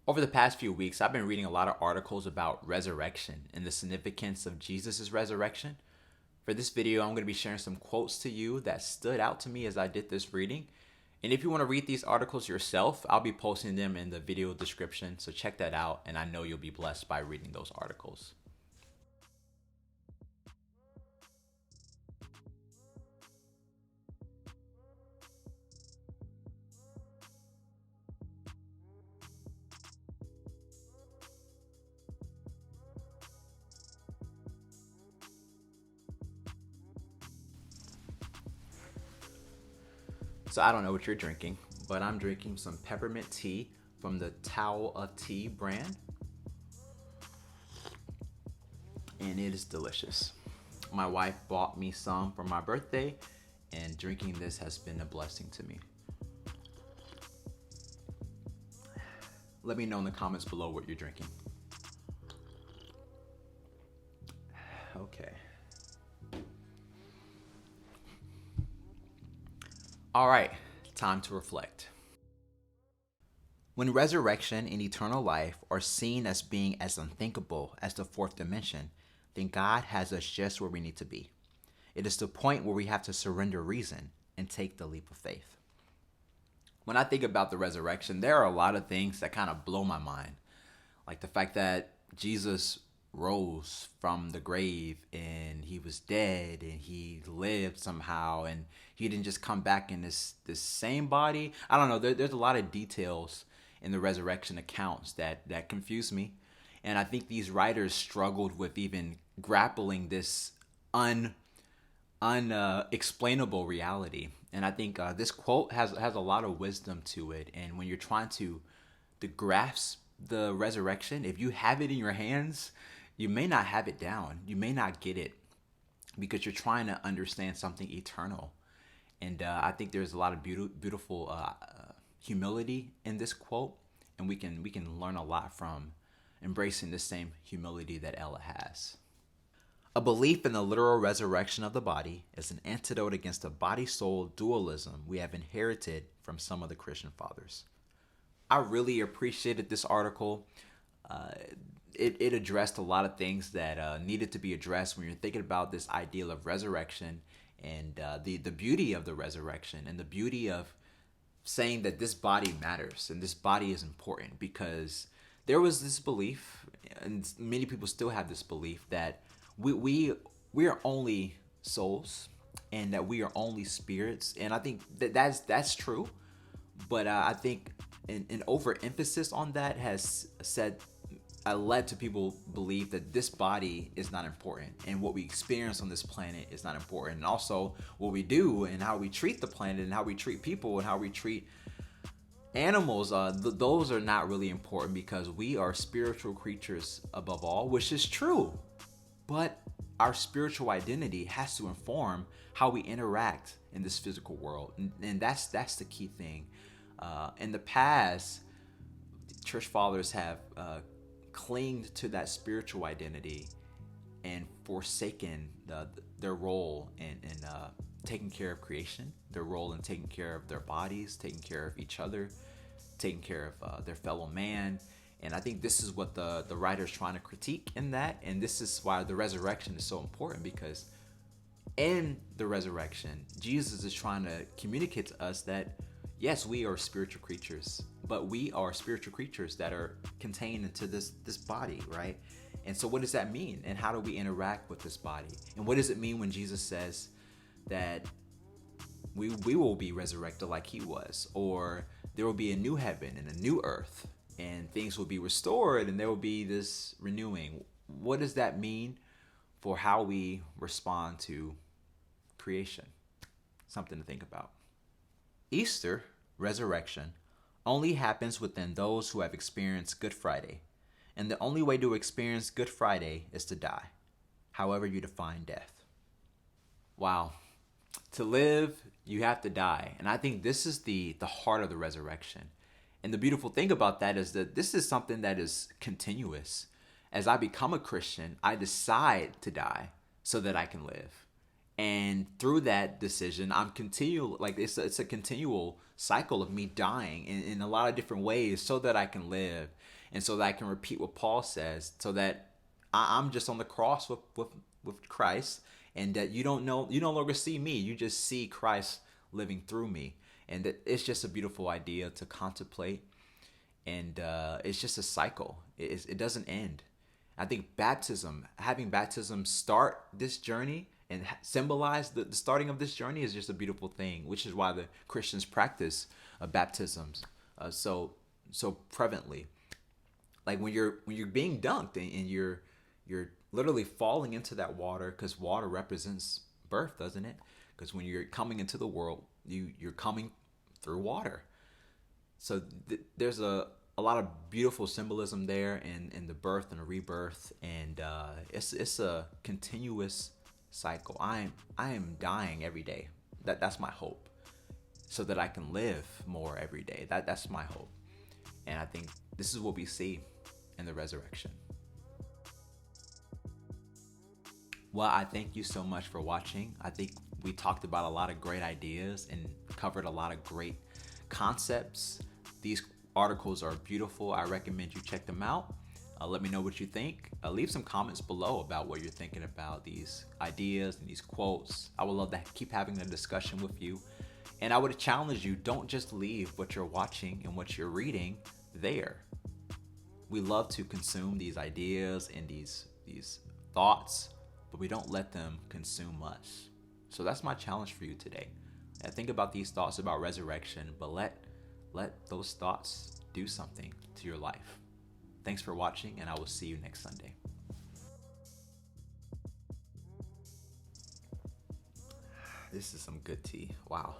Over the past few weeks, I've been reading a lot of articles about resurrection and the significance of Jesus' resurrection. For this video, I'm going to be sharing some quotes to you that stood out to me as I did this reading. And if you want to read these articles yourself, I'll be posting them in the video description, so check that out, and I know you'll be blessed by reading those articles. So I don't know what you're drinking, but I'm drinking some peppermint tea from the Tao of Tea brand, and it is delicious. My wife bought me some for my birthday, and drinking this has been a blessing to me. Let me know in the comments below what you're drinking. Okay. All right, time to reflect. When resurrection and eternal life are seen as being as unthinkable as the fourth dimension, then God has us just where we need to be. It is the point where we have to surrender reason and take the leap of faith. When I think about the resurrection, there are a lot of things that kind of blow my mind. Like the fact that Jesus rose from the grave and he was dead and he lived somehow and he didn't just come back in this same body. I don't know. There's a lot of details in the resurrection accounts that confuse me. And I think these writers struggled with even grappling this unexplainable reality. And I think this quote has a lot of wisdom to it. And when you're trying to grasp the resurrection, if you have it in your hands, you may not have it down. You may not get it because you're trying to understand something eternal. And I think there's a lot of beautiful humility in this quote, and we can learn a lot from embracing the same humility that Ella has. A belief in the literal resurrection of the body is an antidote against the body-soul dualism we have inherited from some of the Christian fathers. I really appreciated this article. It addressed a lot of things that needed to be addressed when you're thinking about this ideal of resurrection and the beauty of the resurrection and the beauty of saying that this body matters and this body is important, because there was this belief, and many people still have this belief, that we are only souls and that we are only spirits. And I think that's true, but I think an overemphasis on that has led to people believe that this body is not important and what we experience on this planet is not important, and also what we do and how we treat the planet and how we treat people and how we treat animals, those are not really important because we are spiritual creatures above all, which is true. But our spiritual identity has to inform how we interact in this physical world, and that's the key thing. In the past, church fathers have clinged to that spiritual identity and forsaken their role in taking care of creation, their role in taking care of their bodies, taking care of each other, taking care of their fellow man. And I think this is what the writer's trying to critique in that. And this is why the resurrection is so important, because in the resurrection, Jesus is trying to communicate to us that, yes, we are spiritual creatures, but we are spiritual creatures that are contained into this body, right? And so what does that mean? And how do we interact with this body? And what does it mean when Jesus says that we will be resurrected like he was, or there will be a new heaven and a new earth, and things will be restored, and there will be this renewing? What does that mean for how we respond to creation? Something to think about. Easter, resurrection, only happens within those who have experienced Good Friday, and the only way to experience Good Friday is to die, however you define death. Wow. To live, you have to die. And I think this is the heart of the resurrection. And the beautiful thing about that is that this is something that is continuous. As I become a Christian, I decide to die so that I can live. And through that decision, I'm continual, like it's a continual cycle of me dying in a lot of different ways so that I can live. and so that I can repeat what Paul says, so that I'm just on the cross with Christ, and that you no longer see me, you just see Christ living through me. And that it's just a beautiful idea to contemplate, and it's just a cycle. It doesn't end. I think having baptism start this journey and symbolize the starting of this journey is just a beautiful thing, which is why the Christians practice baptisms so prevalently. Like when you're being dunked, and you're literally falling into that water, because water represents birth, doesn't it? Because when you're coming into the world, you're coming through water. So there's a lot of beautiful symbolism there in the birth and the rebirth, and it's a continuous cycle. I am dying every day. That's my hope, so that I can live more every day. That's my hope, and I think this is what we see in the resurrection. Well, I thank you so much for watching. I think we talked about a lot of great ideas and covered a lot of great concepts. These articles are beautiful. I recommend you check them out. Let me know what you think. Leave some comments below about what you're thinking about these ideas and these quotes. I would love to keep having a discussion with you. And I would challenge you, don't just leave what you're watching and what you're reading there. We love to consume these ideas and these thoughts, but we don't let them consume us. So that's my challenge for you today. And think about these thoughts about resurrection, but let those thoughts do something to your life. Thanks for watching, and I will see you next Sunday. This is some good tea. Wow.